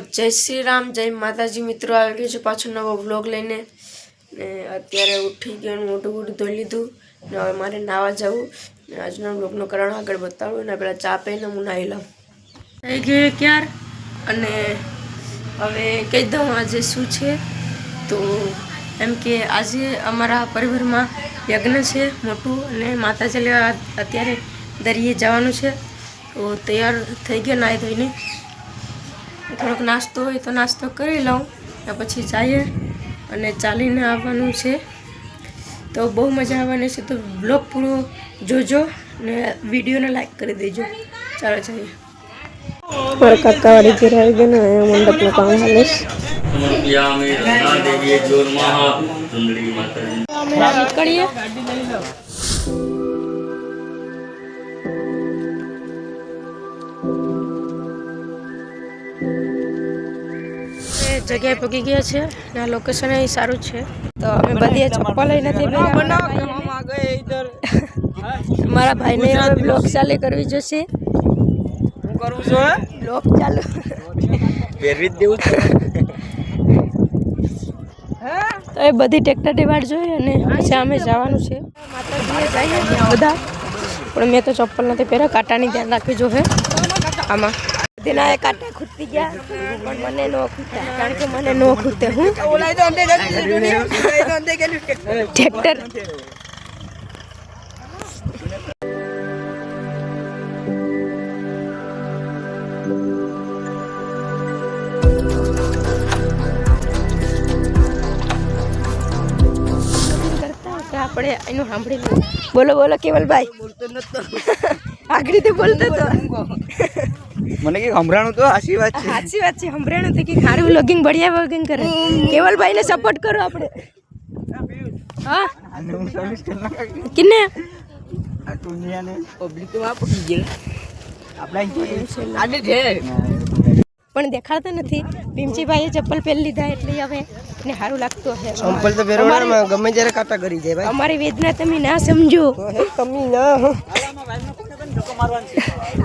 જય શ્રી રામ, જય માતાજી મિત્રો, આવી ગયો છે પાછો નવો વ્લોગ લઈને ને અત્યારે ઉઠી ગયો, મોઢું મોઢું ધોઈ લીધું ને હવે મારે નાવા જવું ને આજનો વ્લોગનો કારણ આગળ બતાવું ને પહેલાં ચા પીને હું નાહી લઉં થઈ ગયું ક્યાર અને હવે કહી દઉં આજે શું છે તો એમ કે આજે અમારા પરિવારમાં યજ્ઞ છે મોટું અને માતાજી લેવા અત્યારે દરિયે જવાનું છે તો તૈયાર થઈ ગયા નાહી ધોઈને થોડોક નાસ્તો હોય તો નાસ્તો કરી લઉં ને પછી જઈએ અને ચાલીને આવવાનું છે તો બહુ મજા આવવાની છે તો બ્લોગ પૂરો જોજો ને વિડીયોને લાઈક કરી દેજો ચાલો જઈએ મારા કાકાવાળી ઘેર આવી ગયા ને અહીંયા મંડપનું કામ હાલે છે નીકળીએ જગ્યાએ પગી ગયા છે ને આ લોકેશન અહીં સારું છે તો અમે બધી ચપ્પલ લઈ નથી મારા ભાઈને હવે બ્લોગ ચાલુ કરવી જોશે બ્લોગ ચાલુ તો એ બધી ટ્રેક્ટરની વાટ જોઈએ અને પછી અમે જવાનું છે માતાજીએ જઈએ બધા પણ મેં તો ચપ્પલ નથી પહેર્યા કાંટાની ધ્યાન રાખવી જોઈએ આમાં દિના કાંટા ખૂટતી ગયા પણ મને ન ખૂટતા કારણ કે મને ન ખૂટે હું ટ્રેક્ટર આપણે એનું સાંભળી લઈએ બોલો બોલો કેવલભાઈ આગળ તો બોલતો તો મને કે હમરાણું તો સાચી વાત છે હમરાણું તો કે ખારું વ્લોગિંગ બઢિયા વ્લોગિંગ કરે કેવલભાઈને સપોર્ટ કરો આપણે હા કિને આ દુનિયાને પબ્લિક તો આપી ગઈ આપણા આડે છે પણ દેખાડતા નથી ભીમજીભાઈએ ચપ્પલ પહેરી લીધા એટલે હવે એને સારું લાગતું હશે ચંપલ તો પહેરવાના ગમે ત્યારે કાંટા કરી જાય ભાઈ અમારી વેદના તમે ના સમજો તમે ના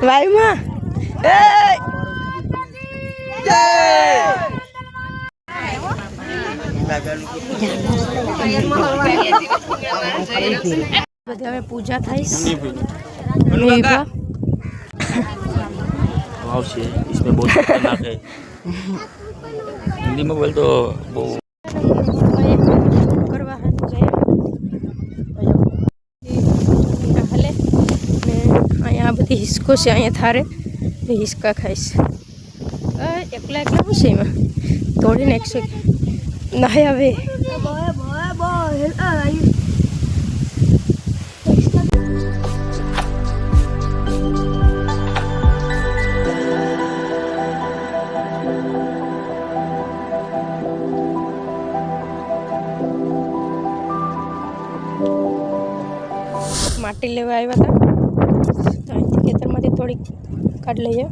વાયુમાં બધી હવે પૂજા થઈશ इसमें बहुत खतरनाक है हिंदी में बोल तो કરવા હાલે ને અહીંયા બધી હિસકો છે અહીંયા થારે હિસકા ખાઈશ એકલા એકલા શું છે એમાં તોડીને 100 નહીં હવે માટી લેવા આવ્યા હતા તો અહીંથી ખેતરમાંથી થોડીક કાઢ લઈએ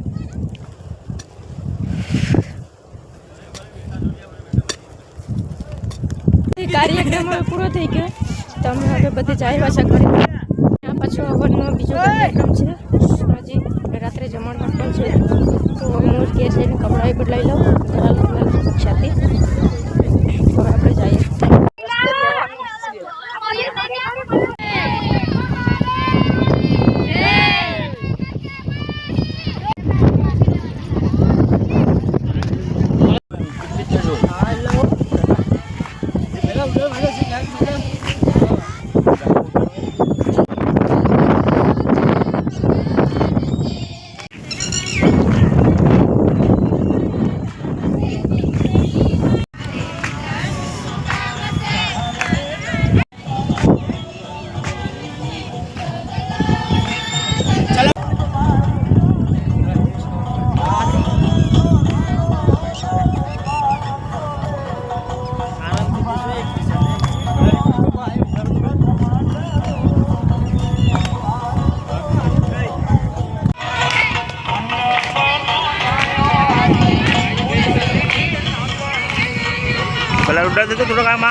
કાર્યક્રમ હવે પૂરો થઈ ગયો તો અમે હવે બધી જાય પાછા ઘરે આ પાછો હવનનો બીજો કાર્યક્રમ છે હજી રાત્રે જમણવાર પણ છે તો હું ઘેર જઈને કપડાં બદલાઈ લઉં છાતી હવે આપણે જઈએ कलर उड़ा दे तो थोड़ा काम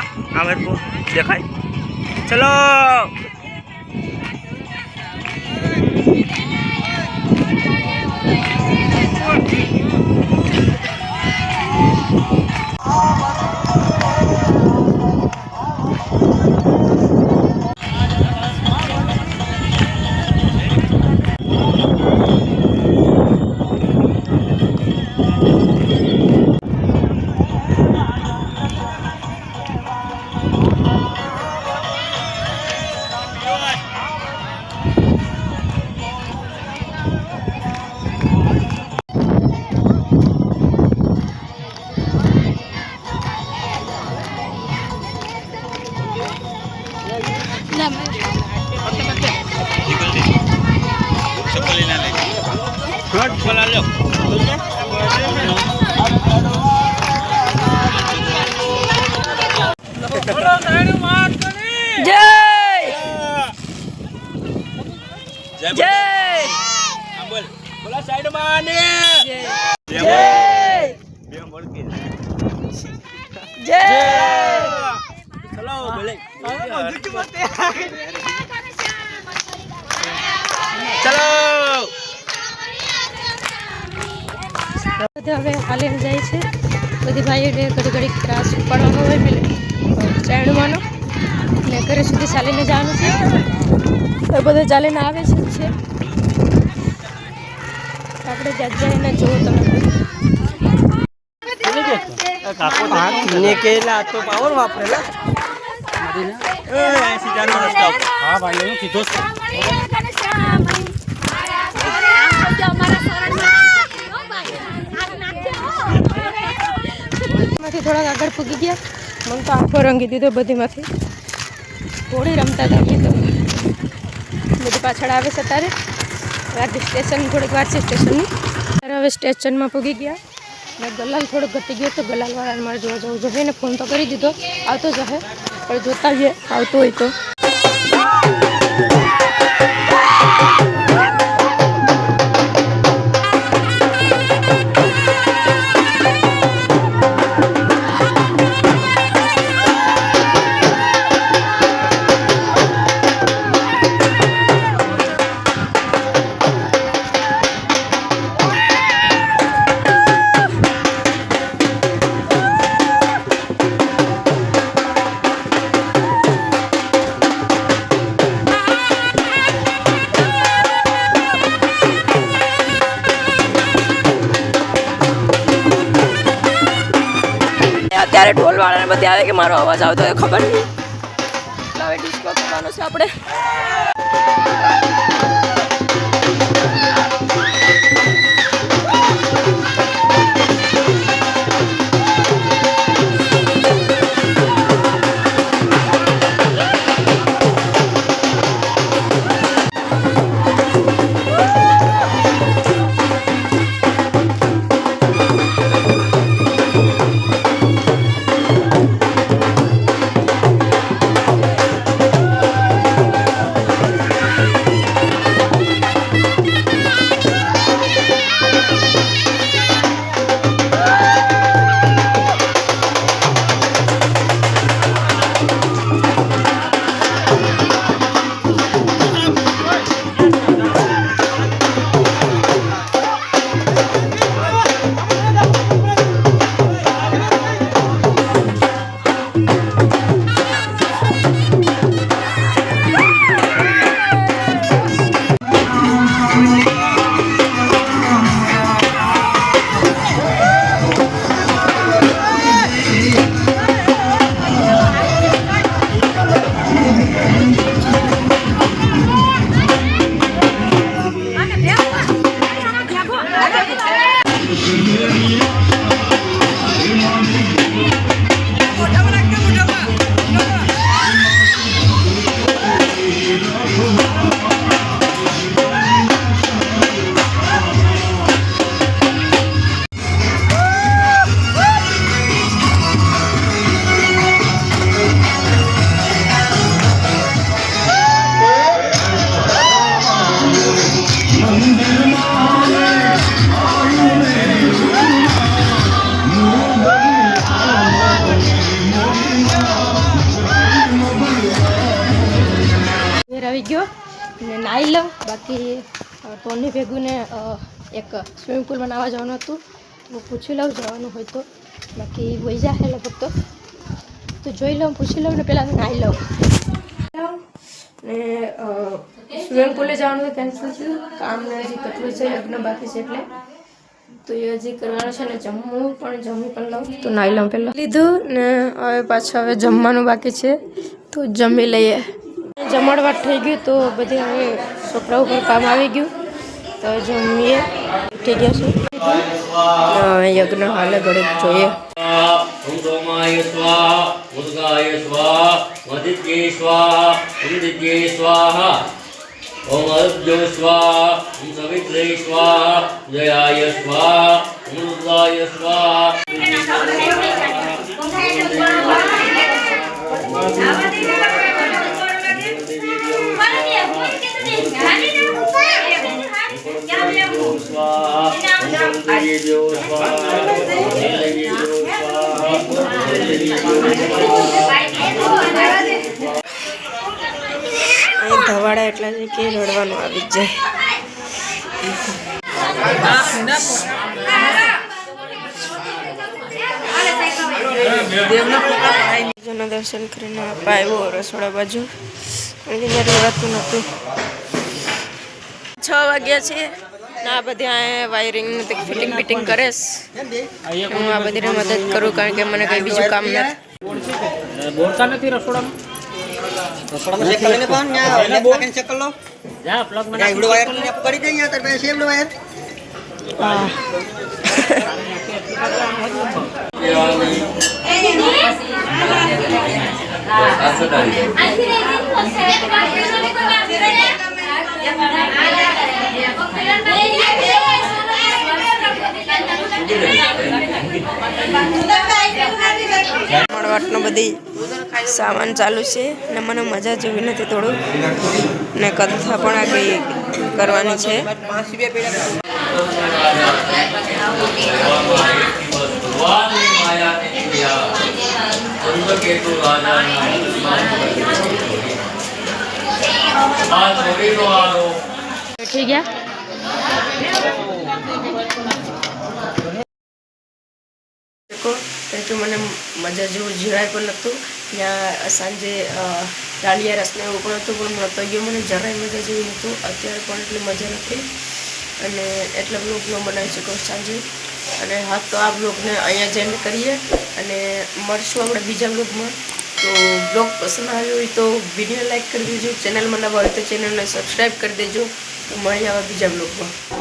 मेरे को देखा चलो બધા હવે હાલીને જાય છે. બધી ભાઈઓ ઘડી ઘડી ત્રાસ પડવાનો હોય પેલે ચાયણવાનો ને ઘરે સુધી ચાલીને જવાનું છે. તો બધા ચાલીને આવે છે. આપણે જાત જઈને જોવો તમે. ને કેલા તો પાવર વાપરેલા હા ભાઈ એનું કીધું છે. માંથી થોડાક આગળ પૂગી ગયા. મને તો આંખો રંગી દીધો બધીમાંથી. હોળી રમતા હતા અમે તો. બધી પાછળ આવે છે તારે રાત સ્ટેશન થોડીક વાર છે સ્ટેશનની. ત્યારે હવે સ્ટેશનમાં પૂગી ગયા ને ગલાલ થોડોક ઘટી ગયો તો ગલાલવાળાને મારે જોવા જવું જોઈએ ને ફોન તો કરી દીધો આવતો જ હશે પણ જોતા આવીએ આવતો હોય તો. અત્યારે ઢોલવાળાને બધી આવે કે મારો અવાજ આવતો હોય ખબર નહીં. હવે ડિસ્કો કરવાનો છે આપણે. આવી ગયો ને નાહી લઉં. બાકી ટોની ભેગું ને એક સ્વિમિંગ પુલમાં નાહવા જવાનું હતું. હું પૂછી લઉં જવાનું હોય તો. બાકી વહી જાય લગભગ તો જોઈ લઉં પૂછી લઉં ને પહેલાં નાહી લઉં. ને સ્વિમિંગ પુલે જવાનું તો કેન્સલ થયું. કામને હજી કટલું છે યજ્ઞ બાકી છે એટલે તો એ હજી કરવાનું છે ને જમવું પણ જમી પણ લઉં તો નાહી લઉં પહેલાં લીધું ને હવે પાછું હવે જમવાનું બાકી છે તો જમી લઈએ. જમણવાર થઈ ગયું તો બધી હવે છોકરા ઉપર કામ આવી ગયું તો જમીએ થઈ ગયા છે. હવે યજ્ઞ હાલે ઘડીક જોઈએ. ओम सोमाय स्वाहा उद्गाय स्वाहा मदित्ये स्वाहा इंदित्ये स्वाहा ओम अद्यो स्वाहा ओम सवित्रे स्वाहा जयाय स्वाहा ओम रुद्राय स्वाहा અહીં ધવાડા એટલા છે કે રડવાનું આવી જ જાય. જેના દર્શન કરીને આપણે આવ્યો રસોડા બાજુ કારણ કે ત્યાં રહેવાતું નહોતું. 6 વાગ્યા છે ને આ બધી આ વાયરિંગ ફિટિંગ બિટિંગ કરે છે. હું આ બધીને મદદ કરું કારણ કે મને કંઈ બીજું કામ નથી. બોલતા નથી રસોડામાં રસોડામાં ચેક કરીને પણ ન્યા લેફ્ટ નાખીને ચેક કરી લો. જા પ્લગ માં ન્યા ઈવડો વાયર ન્યા કરી દે ન્યા તાર પાસે ઈવડો વાયર. મળવાટનો બધી સામાન ચાલુ છે ને મને મજા જેવી નથી થોડું ને કથા પણ આગળ કરવાની છે. થઈ ગયા કારણ કે મને મજા જેવું જરાય પણ નહોતું. ત્યાં સાંજે ડાળિયા રસને એવું પણ હતું પણ નહોતો ગયો. મને જરાય મજા જેવું નહોતું. અત્યારે પણ એટલી મજા નથી અને એટલે બ્લોગ ન બનાવી શકો સાંજે. અને હા તો આ બ્લોગને અહીંયા જઈને કરીએ અને મળશું આપણે બીજા બ્લોગમાં. તો બ્લોગ પસંદ આવ્યો હોય તો વિડીયો લાઈક કરી દેજો. ચેનલમાં નવા હોય તો ચેનલને સબસ્ક્રાઈબ કરી દેજો. તો મળીએ આવા બીજા બ્લોગમાં.